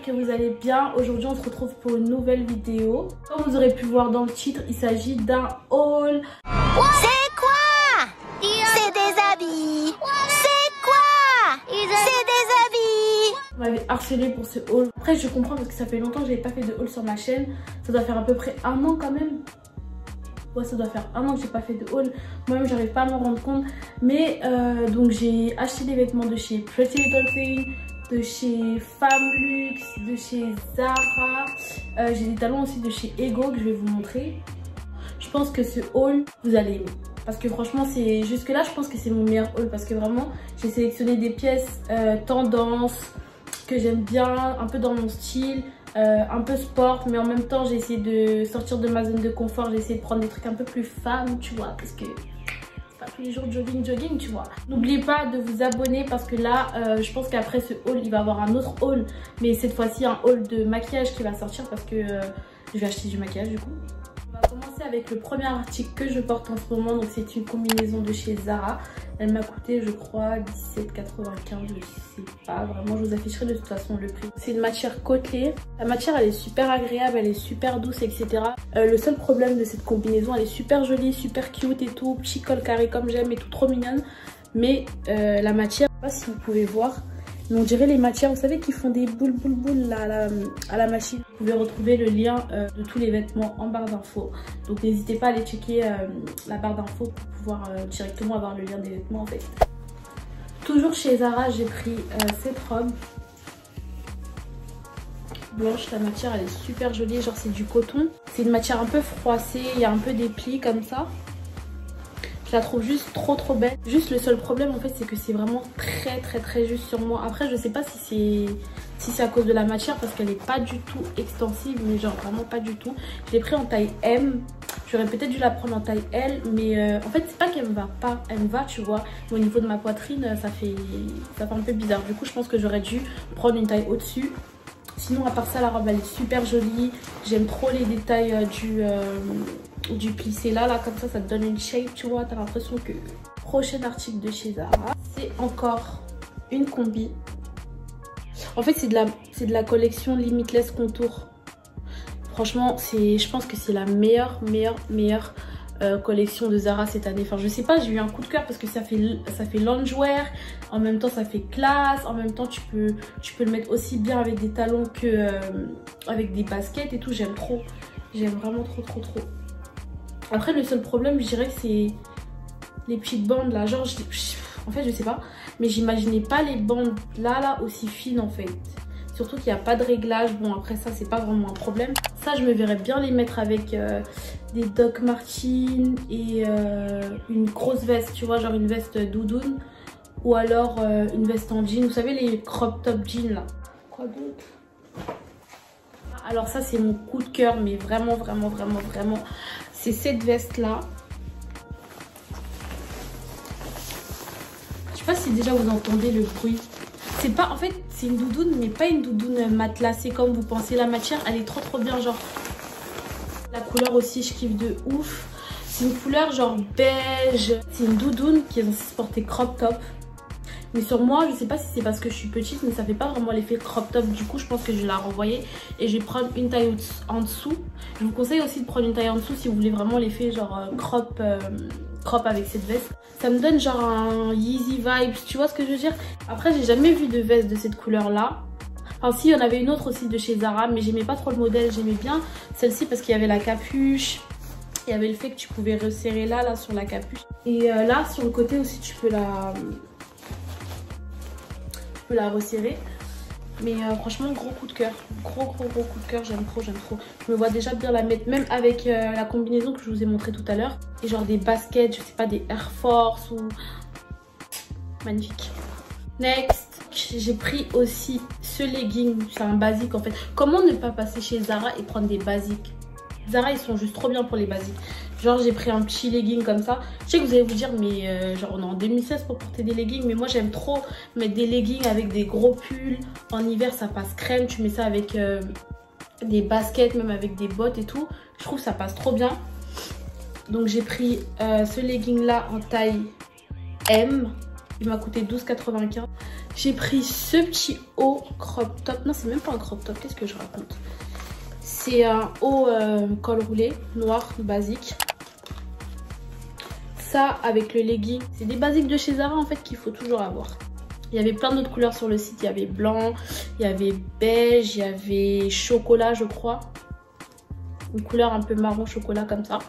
j'espère que vous allez bien. Aujourd'hui on se retrouve pour une nouvelle vidéo. Comme vous aurez pu voir dans le titre, il s'agit d'un haul. C'est quoi? C'est des habits. C'est quoi? C'est des habits. On m'avait harcelé pour ce haul. Après je comprends parce que ça fait longtemps que j'avais pas fait de haul sur ma chaîne. Ça doit faire à peu près un an quand même. Ouais, ça doit faire un an que j'ai pas fait de haul. Moi-même j'arrive pas à m'en rendre compte. Mais donc j'ai acheté des vêtements de chez Pretty Little Thing, de chez Famluxe, de chez Zara. J'ai des talons aussi de chez Ego que je vais vous montrer. Je pense que ce haul, vous allez aimer. Parce que franchement, jusque là, je pense que c'est mon meilleur haul. Parce que vraiment, j'ai sélectionné des pièces tendance que j'aime bien, un peu dans mon style. Un peu sport, mais en même temps j'ai essayé de sortir de ma zone de confort. J'ai essayé de prendre des trucs un peu plus femmes, tu vois, parce que c'est pas tous les jours jogging, tu vois. N'oubliez pas de vous abonner parce que là je pense qu'après ce haul il va y avoir un autre haul, mais cette fois-ci un haul de maquillage qui va sortir parce que je vais acheter du maquillage du coup. On va commencer avec le premier article que je porte en ce moment. Donc c'est une combinaison de chez Zara. Elle m'a coûté je crois 17,95, je sais pas vraiment, je vous afficherai de toute façon le prix. C'est une matière côtelée. La matière elle est super agréable, elle est super douce, etc. Le seul problème de cette combinaison, elle est super jolie, super cute et tout, petit col carré comme j'aime et tout, trop mignonne. Mais la matière, je sais pas si vous pouvez voir, mais on dirait les matières, vous savez, qui font des boules là, à la machine. Vous pouvez retrouver le lien de tous les vêtements en barre d'infos. Donc n'hésitez pas à aller checker la barre d'infos pour pouvoir directement avoir le lien des vêtements en fait. Toujours chez Zara, j'ai pris cette robe blanche. La matière elle est super jolie, genre c'est du coton. C'est une matière un peu froissée, il y a un peu des plis comme ça. Je la trouve juste trop belle. Juste le seul problème en fait c'est que c'est vraiment très juste sur moi. Après je sais pas si c'est à cause de la matière parce qu'elle est pas du tout extensive, mais genre vraiment pas du tout. Je l'ai pris en taille M. J'aurais peut-être dû la prendre en taille L, mais en fait c'est pas qu'elle me va pas, elle me va tu vois. Mais au niveau de ma poitrine ça fait un peu bizarre. Du coup je pense que j'aurais dû prendre une taille au-dessus. Sinon à part ça la robe elle est super jolie. J'aime trop les détails du plissé là comme ça te donne une shape tu vois, t'as l'impression que... Prochain article de chez Zara, c'est encore une combi. En fait c'est de la collection Limitless Contour. Franchement je pense que c'est la meilleure collection de Zara cette année. Enfin je sais pas, j'ai eu un coup de cœur parce que ça fait loungewear, en même temps ça fait classe, en même temps tu peux le mettre aussi bien avec des talons que avec des baskets et tout. J'aime trop, j'aime vraiment trop. Après le seul problème je dirais que c'est les petites bandes là, genre en fait je sais pas, mais j'imaginais pas les bandes là aussi fines en fait. Surtout qu'il n'y a pas de réglage. Bon après ça c'est pas vraiment un problème. Ça je me verrais bien les mettre avec des Doc Martens et une grosse veste, tu vois, genre une veste doudoune. Ou alors une veste en jean, vous savez les crop top jeans là. Quoi d'autre? Alors ça c'est mon coup de cœur, mais vraiment. C'est cette veste là. Je sais pas si déjà vous entendez le bruit. C'est pas, en fait c'est une doudoune mais pas une doudoune matelassée comme vous pensez. La matière elle est trop bien, genre la couleur aussi je kiffe de ouf. C'est une couleur genre beige. C'est une doudoune qui est censée se porter crop top. Mais sur moi, je sais pas si c'est parce que je suis petite, mais ça fait pas vraiment l'effet crop top. Du coup, je pense que je vais la renvoyer et je vais prendre une taille en dessous. Je vous conseille aussi de prendre une taille en dessous si vous voulez vraiment l'effet genre crop avec cette veste. Ça me donne genre un Yeezy vibes, tu vois ce que je veux dire? Après, j'ai jamais vu de veste de cette couleur là. Enfin si, il y en avait une autre aussi de chez Zara, mais j'aimais pas trop le modèle. J'aimais bien celle-ci parce qu'il y avait la capuche. Il y avait le fait que tu pouvais resserrer là sur la capuche. Et là, sur le côté aussi, tu peux la resserrer. Mais franchement gros coup de cœur, gros coup de cœur, j'aime trop. Je me vois déjà bien la mettre même avec la combinaison que je vous ai montré tout à l'heure et genre des baskets, je sais pas, des Air Force ou magnifique. Next, j'ai pris aussi ce legging, c'est un basique en fait. Comment ne pas passer chez Zara et prendre des basiques? Zara ils sont juste trop bien pour les basiques. Genre j'ai pris un petit legging comme ça. Je sais que vous allez vous dire mais genre on est en 2016 pour porter des leggings. Mais moi j'aime trop mettre des leggings avec des gros pulls. En hiver ça passe crème. Tu mets ça avec des baskets, même avec des bottes et tout. Je trouve que ça passe trop bien. Donc j'ai pris ce legging là en taille M. Il m'a coûté 12,95. J'ai pris ce petit haut crop top. Non, c'est même pas un crop top. Qu'est-ce que je raconte? C'est un haut col roulé, noir, basique. Ça avec le legging. C'est des basiques de chez Zara en fait qu'il faut toujours avoir. Il y avait plein d'autres couleurs sur le site. Il y avait blanc, il y avait beige, il y avait chocolat je crois. Une couleur un peu marron chocolat comme ça.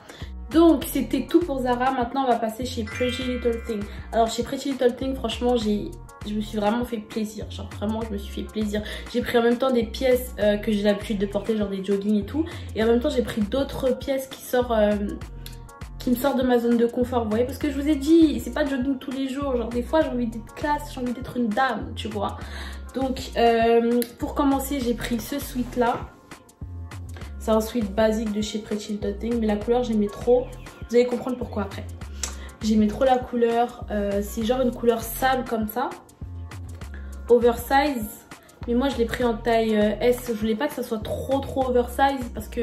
Donc c'était tout pour Zara. Maintenant on va passer chez Pretty Little Thing. Alors chez Pretty Little Thing franchement je me suis vraiment fait plaisir. Genre vraiment je me suis fait plaisir. J'ai pris en même temps des pièces que j'ai l'habitude de porter, genre des joggings et tout. Et en même temps j'ai pris d'autres pièces qui me sortent de ma zone de confort. Vous voyez, parce que je vous ai dit, c'est pas de jogging tous les jours. Genre des fois j'ai envie d'être classe, j'ai envie d'être une dame, tu vois. Donc pour commencer j'ai pris ce sweat là. C'est un sweat basique de chez Pretty Little Thing, mais la couleur j'aimais trop. Vous allez comprendre pourquoi après. J'aimais trop la couleur. C'est genre une couleur sable comme ça. Oversize. Mais moi je l'ai pris en taille S. Je voulais pas que ça soit trop oversize parce que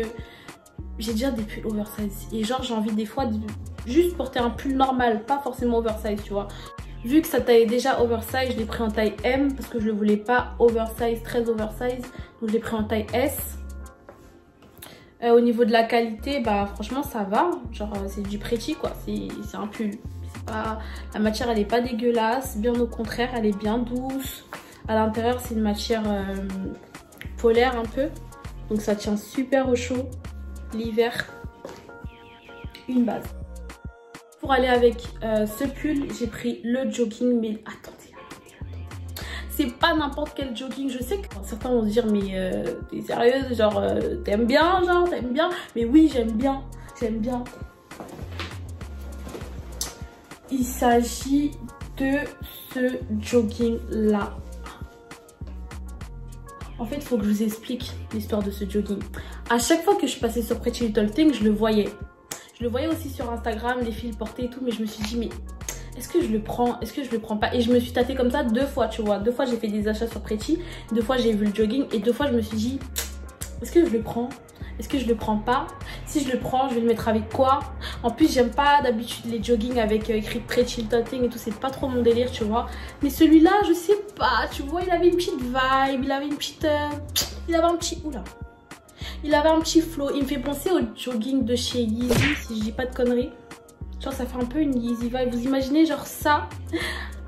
j'ai déjà des pulls oversize. Et genre j'ai envie des fois de juste porter un pull normal, pas forcément oversize, tu vois. Vu que sa taille est déjà oversize, je l'ai pris en taille M parce que je le voulais pas oversize, très oversize. Donc je l'ai pris en taille S. Au niveau de la qualité, bah franchement ça va, genre c'est du Pretty quoi, c'est un pull. Pas... La matière elle est pas dégueulasse, bien au contraire elle est bien douce. À l'intérieur c'est une matière polaire un peu, donc ça tient super au chaud l'hiver. Une base. Pour aller avec ce pull, j'ai pris le jogging, mais attendez. C'est pas n'importe quel jogging. Je sais que certains vont se dire mais t'es sérieuse, genre t'aimes bien, genre t'aimes bien. Mais oui j'aime bien, j'aime bien. Il s'agit de ce jogging là. En fait il faut que je vous explique l'histoire de ce jogging. À chaque fois que je passais sur Pretty Little Thing, je le voyais. Je le voyais aussi sur Instagram, les filles le portaient et tout, mais je me suis dit mais est-ce que je le prends? Est-ce que je le prends pas? Et je me suis tâtée comme ça 2 fois, tu vois. 2 fois j'ai fait des achats sur Pretty, 2 fois j'ai vu le jogging et 2 fois je me suis dit est-ce que je le prends? Est-ce que je le prends pas? Si je le prends, je vais le mettre avec quoi? En plus j'aime pas d'habitude les joggings avec écrit Pretty Little Thing et tout, c'est pas trop mon délire, tu vois. Mais celui-là, je sais pas, tu vois, il avait une petite vibe, il avait une petite... il avait un petit... Oula. Il avait un petit flow, il me fait penser au jogging de chez Yeezy, si je dis pas de conneries. Genre ça fait un peu une Yeezy vibe. Vous imaginez genre ça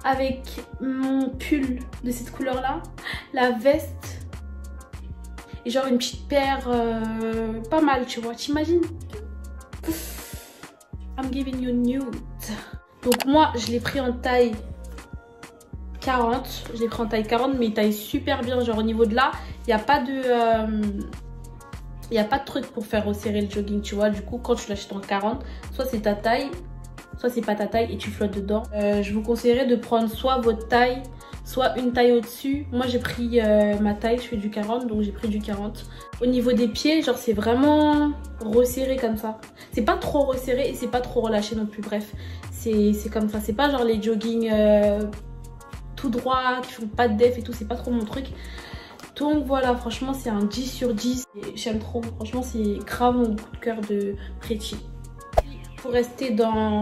avec mon pull de cette couleur là, la veste et genre une petite paire pas mal, tu vois. T'imagines? I'm giving you nude. Donc moi je l'ai pris en taille 40. Je l'ai pris en taille 40 mais il taille super bien. Genre au niveau de là, il n'y a pas de... Il n'y a pas de truc pour faire resserrer le jogging, tu vois. Du coup, quand tu l'achètes en 40, soit c'est ta taille, soit c'est pas ta taille et tu flottes dedans. Je vous conseillerais de prendre soit votre taille, soit une taille au-dessus. Moi, j'ai pris ma taille, je fais du 40, donc j'ai pris du 40. Au niveau des pieds, genre c'est vraiment resserré comme ça. C'est pas trop resserré et c'est pas trop relâché non plus. Bref, c'est comme ça. C'est pas genre les joggings tout droit, qui font pas de def et tout. C'est pas trop mon truc. Donc voilà, franchement c'est un 10 sur 10. J'aime trop, franchement c'est grave mon coup de cœur de Pretty. Pour rester dans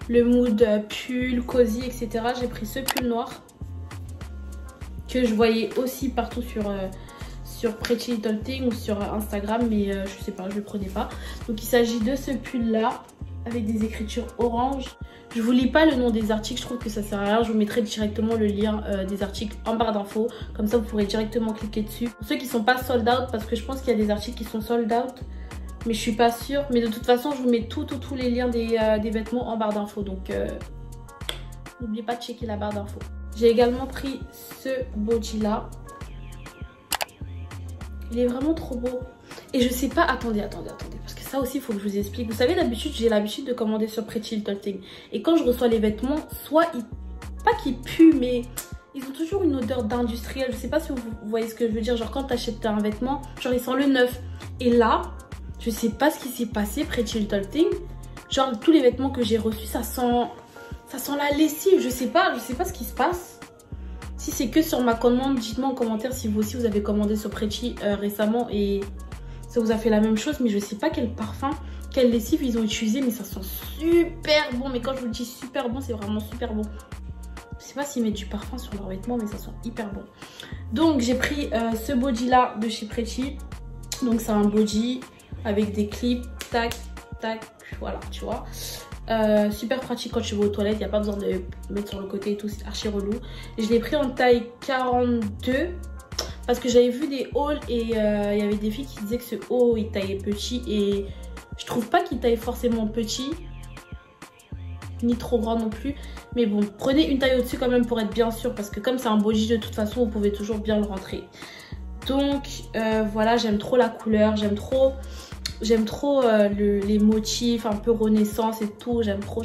le mood pull, cosy, etc. j'ai pris ce pull noir. Que je voyais aussi partout sur Pretty Little Thing ou sur Instagram. Mais je sais pas, je le prenais pas. Donc il s'agit de ce pull là. Avec des écritures orange. Je vous lis pas le nom des articles, je trouve que ça sert à rien. Je vous mettrai directement le lien des articles en barre d'infos. Comme ça vous pourrez directement cliquer dessus. Pour ceux qui sont pas sold out, parce que je pense qu'il y a des articles qui sont sold out, mais je suis pas sûre. Mais de toute façon je vous mets tous les liens des vêtements en barre d'infos. Donc n'oubliez pas de checker la barre d'infos. J'ai également pris ce body là. Il est vraiment trop beau. Et je sais pas, attendez, parce que ça aussi il faut que je vous explique. Vous savez, d'habitude j'ai l'habitude de commander sur Pretty Little Thing. Et quand je reçois les vêtements, soit pas qu'ils puent, mais ils ont toujours une odeur d'industriel. Je sais pas si vous voyez ce que je veux dire. Genre quand t'achètes un vêtement, genre il sent le neuf. Et là, je sais pas ce qui s'est passé, Pretty Little Thing. Genre tous les vêtements que j'ai reçus, ça sent la lessive. Je sais pas ce qui se passe. Si c'est que sur ma commande, dites-moi en commentaire si vous aussi vous avez commandé sur Pretty récemment et ça vous a fait la même chose. Mais je sais pas quel parfum, quelle lessive ils ont utilisé, mais ça sent super bon. Mais quand je vous dis super bon, c'est vraiment super bon. Je sais pas s'ils mettent du parfum sur leurs vêtements, mais ça sent hyper bon. Donc j'ai pris ce body là de chez Pretty. Donc c'est un body avec des clips, tac, tac, voilà, tu vois. Super pratique quand tu vas aux toilettes, il n'y a pas besoin de mettre sur le côté et tout, c'est archi relou. Je l'ai pris en taille 42 parce que j'avais vu des hauls et il y avait des filles qui disaient que ce haut il taillait petit et je trouve pas qu'il taille forcément petit. Ni trop grand non plus, mais bon, prenez une taille au-dessus quand même pour être bien sûr, parce que comme c'est un body de toute façon, vous pouvez toujours bien le rentrer. Donc voilà, j'aime trop la couleur, j'aime trop les motifs un peu renaissance et tout, j'aime trop.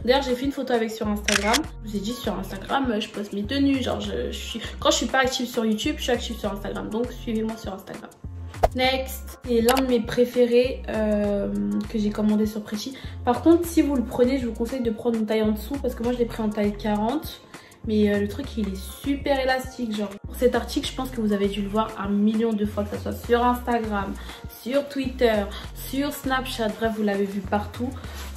D'ailleurs j'ai fait une photo avec sur Instagram. Je vous ai dit sur Instagram je poste mes tenues, genre quand je suis pas active sur YouTube, je suis active sur Instagram, donc suivez-moi sur Instagram. Next, c'est l'un de mes préférés que j'ai commandé sur Pretty. Par contre, si vous le prenez, je vous conseille de prendre une taille en dessous parce que moi je l'ai pris en taille 40. Mais le truc, il est super élastique. Genre, pour cet article, je pense que vous avez dû le voir 1 million de fois, que ce soit sur Instagram, sur Twitter, sur Snapchat. Bref, vous l'avez vu partout.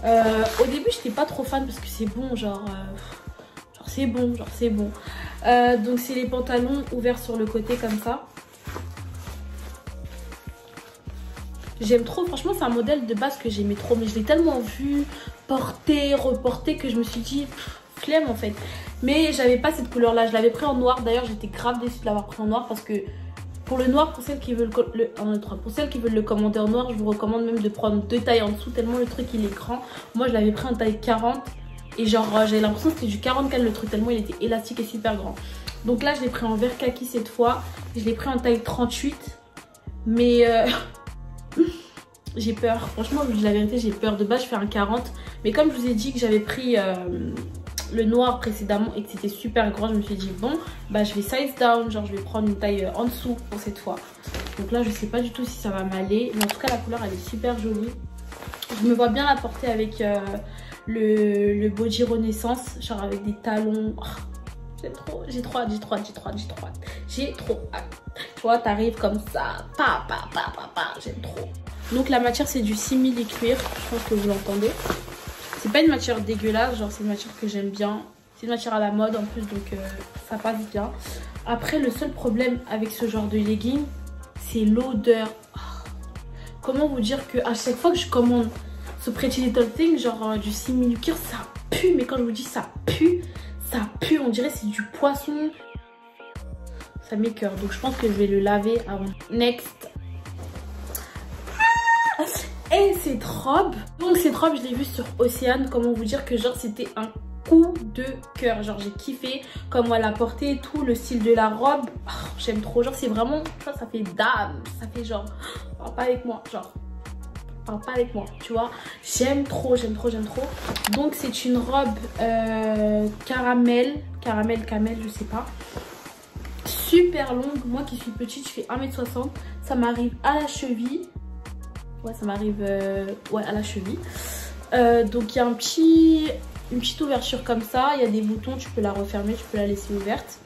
Au début, j'étais pas trop fan parce que c'est bon, c'est bon. Donc, c'est les pantalons ouverts sur le côté comme ça. J'aime trop, franchement c'est un modèle de base que j'aimais trop, mais je l'ai tellement vu porter, reporter que je me suis dit flemme en fait. Mais j'avais pas cette couleur là, je l'avais pris en noir, d'ailleurs j'étais grave déçue de l'avoir pris en noir parce que pour le noir, pour celles qui veulent le commander en noir, je vous recommande même de prendre 2 tailles en dessous tellement le truc il est grand. Moi je l'avais pris en taille 40 et genre j'avais l'impression que c'était du 44 le truc tellement il était élastique et super grand. Donc là je l'ai pris en vert kaki cette fois, je l'ai pris en taille 38 mais j'ai peur, franchement vu la vérité j'ai peur. De base je fais un 40 mais comme je vous ai dit que j'avais pris le noir précédemment et que c'était super grand, je me suis dit bon bah je vais size down, genre je vais prendre une taille en dessous pour cette fois. Donc là je sais pas du tout si ça va m'aller, mais en tout cas la couleur elle est super jolie. Je me vois bien la porter avec le body renaissance, genre avec des talons. Oh, j'ai trop hâte. Tu vois, t'arrives comme ça, j'aime trop. Donc la matière c'est du simili cuir, je pense que vous l'entendez. C'est pas une matière dégueulasse, genre c'est une matière que j'aime bien. C'est une matière à la mode en plus, donc ça passe bien. Après le seul problème avec ce genre de legging, c'est l'odeur. Oh. Comment vous dire que à chaque fois que je commande ce Pretty Little Thing, genre du simili cuir, ça pue. Mais quand je vous dis ça pue, on dirait c'est du poisson. Ça m'écoeure, donc je pense que je vais le laver avant. Next. Et cette robe, donc cette robe je l'ai vue sur Océane. Comment vous dire que genre c'était un coup de cœur, genre j'ai kiffé comme elle a porté et tout, le style de la robe, oh, j'aime trop, genre c'est vraiment, ça fait dame, ça fait genre, parle pas avec moi, genre parle pas avec moi, tu vois, j'aime trop. Donc c'est une robe caramel, je sais pas, super longue. Moi qui suis petite, je fais 1m60, ça m'arrive à la cheville. Ouais, ça m'arrive à la cheville. Donc il y a une petite ouverture comme ça. Il y a des boutons, tu peux la refermer, tu peux la laisser ouverte.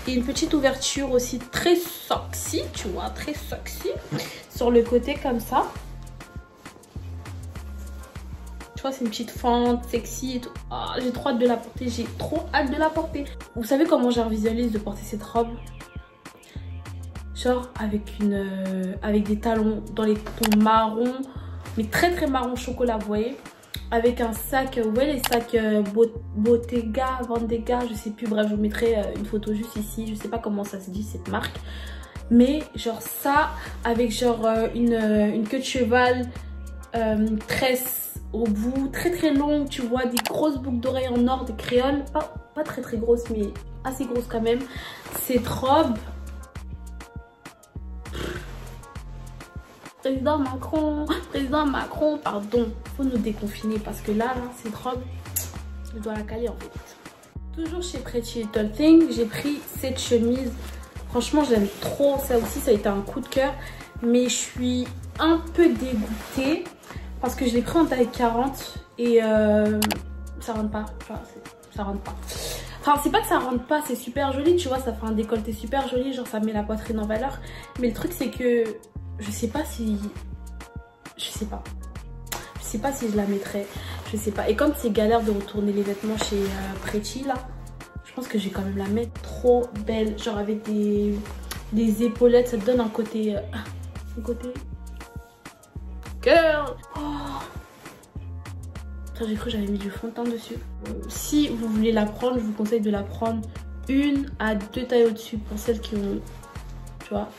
Et une petite ouverture aussi très sexy, tu vois, très sexy. Sur le côté comme ça. Tu vois, c'est une petite fente sexy et tout. Oh, j'ai trop hâte de la porter, j'ai trop hâte de la porter. Vous savez comment je visualise de porter cette robe? Genre avec des talons dans les tons marron, mais très marron chocolat, vous voyez, avec un sac, vous voyez les sacs Bottega, Vendega, je sais plus, bref je vous mettrai une photo juste ici, je sais pas comment ça se dit cette marque, mais genre ça avec genre une queue de cheval, une tresse au bout très longue, tu vois, des grosses boucles d'oreilles en or, des créoles, pas très grosses mais assez grosses quand même. Cette robe, Président Macron, pardon, faut nous déconfiner parce que là, cette robe, je dois la caler en fait. Toujours chez Pretty Little Thing, j'ai pris cette chemise. Franchement, j'aime trop, ça aussi, ça a été un coup de cœur. Mais je suis un peu dégoûtée parce que je l'ai pris en taille 40 et ça rentre pas. Enfin, ça rentre pas. Enfin, c'est pas que ça rentre pas, c'est super joli, tu vois, ça fait un décolleté super joli, genre ça met la poitrine en valeur. Mais le truc, c'est que je sais pas si je la mettrais, je sais pas. Et comme c'est galère de retourner les vêtements chez Pretty là, pense que je vais quand même la mettre. Trop belle, genre avec des épaulettes, ça te donne un côté girl. Oh. J'ai cru que j'avais mis du fond de teint dessus. Si vous voulez la prendre, je vous conseille de la prendre 1 à 2 tailles au-dessus. Pour celles qui ont, tu vois,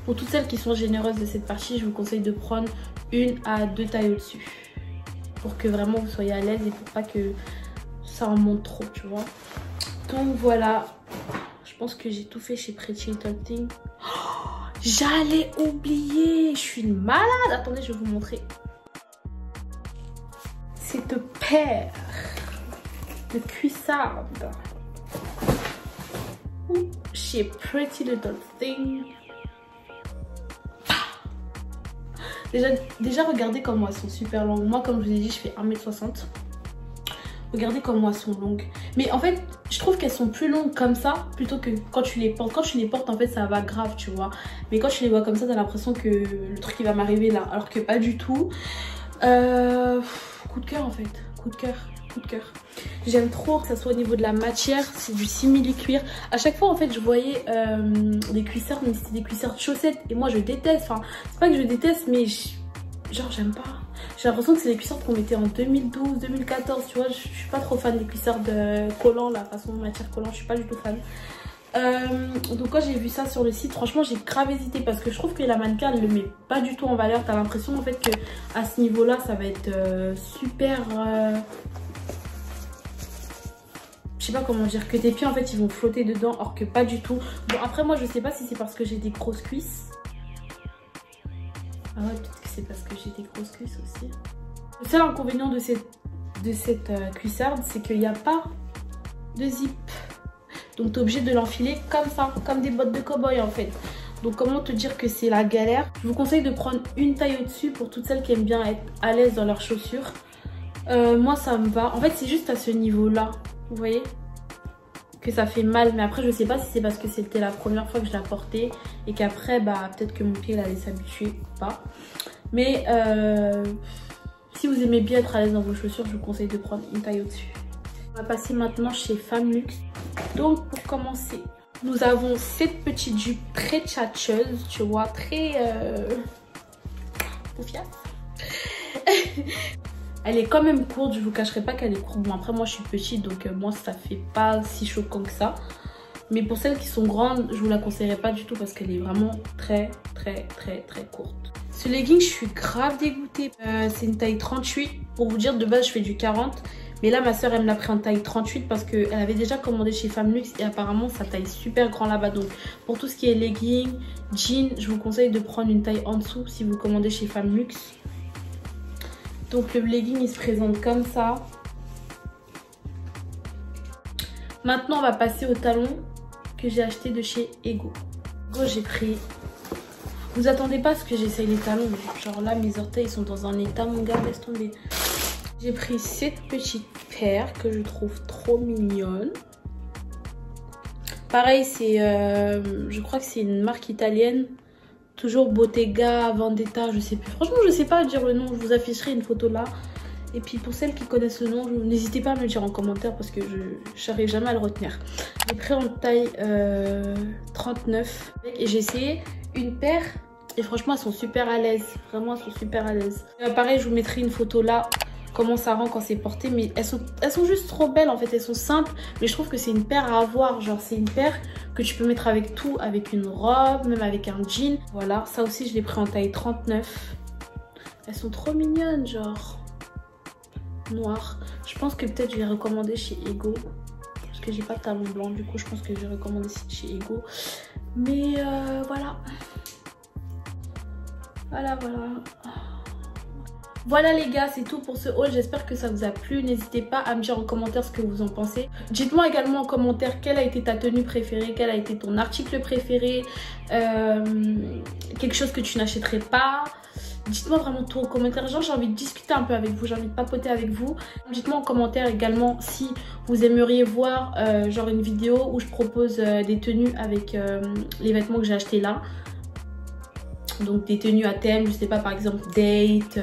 pour toutes celles qui sont généreuses de cette partie, je vous conseille de prendre 1 à 2 tailles au-dessus. Pour que vraiment vous soyez à l'aise et pour pas que ça en monte trop, tu vois. Donc voilà, je pense que j'ai tout fait chez Pretty Little Thing. Oh, j'allais oublier, je suis une malade. Attendez, je vais vous montrer. Cette paire de cuissardes chez Pretty Little Thing. Déjà regardez comment elles sont super longues. Moi, comme je vous ai dit, je fais 1m60 m. Regardez comment elles sont longues. Mais en fait, je trouve qu'elles sont plus longues comme ça plutôt que quand tu les portes. Quand tu les portes, en fait, ça va grave, tu vois. Mais quand tu les vois comme ça, t'as l'impression que le truc il va m'arriver là. Alors que pas du tout. Coup de cœur en fait. Coup de cœur. J'aime trop que ça soit au niveau de la matière. C'est du simili-cuir. À chaque fois, en fait, je voyais des cuissardes, mais c'était des cuissardes chaussettes. Et moi, je déteste. Enfin, c'est pas que je déteste, mais genre, j'aime pas. J'ai l'impression que c'est des cuissardes qu'on mettait en 2012, 2014, tu vois. Je suis pas trop fan des cuissardes collants, la façon de matière collant, je suis pas du tout fan. Donc quand j'ai vu ça sur le site, franchement j'ai grave hésité parce que je trouve que la mannequin elle le met pas du tout en valeur. T'as l'impression en fait que à ce niveau là ça va être super... Je sais pas comment dire, que tes pieds en fait ils vont flotter dedans, or que pas du tout. Bon après moi je sais pas si c'est parce que j'ai des grosses cuisses. Ah ouais, peut-être que c'est parce que j'ai des grosses cuisses aussi. Le seul inconvénient de cette cuissarde, c'est qu'il n'y a pas de zip. Donc tu es obligé de l'enfiler comme ça, comme des bottes de cow-boy en fait. Donc comment te dire que c'est la galère. Je vous conseille de prendre une taille au-dessus pour toutes celles qui aiment bien être à l'aise dans leurs chaussures. Moi ça me va. En fait c'est juste à ce niveau-là, vous voyez, que ça fait mal. Mais après je sais pas si c'est parce que c'était la première fois que je la portais et qu'après bah peut-être que mon pied il allait s'habituer ou pas. Mais si vous aimez bien être à l'aise dans vos chaussures, je vous conseille de prendre une taille au-dessus. On va passer maintenant chez Femme Luxe. Donc pour commencer, nous avons cette petite jupe très tchatcheuse, tu vois, très poufiasse. Elle est quand même courte, je vous cacherai pas qu'elle est courte. Bon après moi je suis petite donc moi ça fait pas si choquant que ça. Mais pour celles qui sont grandes, je vous la conseillerais pas du tout parce qu'elle est vraiment très courte. Ce legging, je suis grave dégoûtée. C'est une taille 38. Pour vous dire, de base, je fais du 40. Mais là, ma soeur, elle me l'a pris en taille 38 parce qu'elle avait déjà commandé chez Femme Luxe. Et apparemment, ça taille super grand là-bas. Donc, pour tout ce qui est legging, jean, je vous conseille de prendre une taille en dessous si vous commandez chez Femme Luxe. Donc, le legging, il se présente comme ça. Maintenant, on va passer au talon que j'ai acheté de chez Ego. J'ai pris... Vous attendez pas à ce que j'essaye les talons. Genre là, mes orteils sont dans un état, mon gars, laisse tomber. J'ai pris cette petite paire que je trouve trop mignonne. Pareil, c'est... je crois que c'est une marque italienne. Toujours Bottega, Vendetta, je sais plus. Franchement, je sais pas dire le nom. Je vous afficherai une photo là. Et puis pour celles qui connaissent le nom, n'hésitez pas à me le dire en commentaire parce que je n'arrive jamais à le retenir. J'ai pris en taille 39. Et j'ai essayé une paire. Et franchement, elles sont super à l'aise. Vraiment, elles sont super à l'aise. Pareil, je vous mettrai une photo là. Comment ça rend quand c'est porté. Mais elles sont juste trop belles en fait. Elles sont simples. Mais je trouve que c'est une paire à avoir. Genre, c'est une paire que tu peux mettre avec tout. Avec une robe, même avec un jean. Voilà, ça aussi, je l'ai pris en taille 39. Elles sont trop mignonnes, genre noires. Je pense que peut-être je vais recommander chez Ego. Parce que j'ai pas de talon blanc. Du coup, je pense que je vais recommander chez Ego. Mais voilà. Voilà les gars, c'est tout pour ce haul. J'espère que ça vous a plu. N'hésitez pas à me dire en commentaire ce que vous en pensez. Dites-moi également en commentaire quelle a été ta tenue préférée, quel a été ton article préféré, quelque chose que tu n'achèterais pas. Dites-moi vraiment tout en commentaire. Genre j'ai envie de discuter un peu avec vous, j'ai envie de papoter avec vous. Dites-moi en commentaire également si vous aimeriez voir genre une vidéo où je propose des tenues avec les vêtements que j'ai achetés là. Donc des tenues à thème, je sais pas, par exemple date,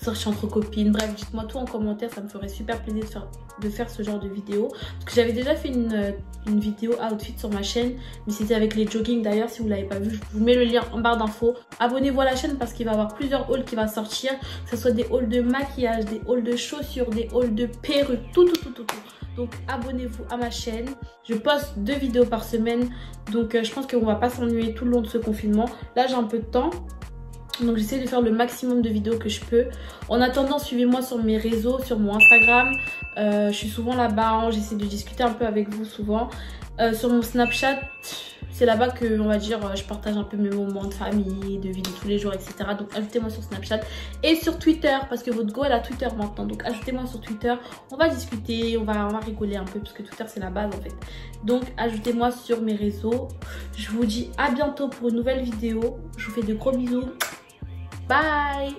sortie entre copines, bref, dites-moi tout en commentaire, ça me ferait super plaisir de faire ce genre de vidéo. Parce que j'avais déjà fait une vidéo outfit sur ma chaîne, mais c'était avec les jogging. D'ailleurs, si vous l'avez pas vu, je vous mets le lien en barre d'infos. Abonnez-vous à la chaîne parce qu'il va y avoir plusieurs hauls qui vont sortir, que ce soit des hauls de maquillage, des hauls de chaussures, des hauls de perruques, tout. Donc abonnez-vous à ma chaîne. Je poste 2 vidéos par semaine. Donc je pense qu'on va pas s'ennuyer tout le long de ce confinement. Là j'ai un peu de temps. Donc j'essaie de faire le maximum de vidéos que je peux. En attendant, suivez-moi sur mes réseaux, sur mon Instagram. Je suis souvent là-bas, hein. J'essaie de discuter un peu avec vous souvent. Sur mon Snapchat, c'est là-bas que, on va dire, je partage un peu mes moments de famille, de vie de tous les jours, etc. Donc ajoutez-moi sur Snapchat et sur Twitter, parce que votre go elle a Twitter maintenant. Donc ajoutez-moi sur Twitter, on va discuter, on va rigoler un peu, parce que Twitter c'est la base en fait. Donc ajoutez-moi sur mes réseaux. Je vous dis à bientôt pour une nouvelle vidéo. Je vous fais de gros bisous. Bye.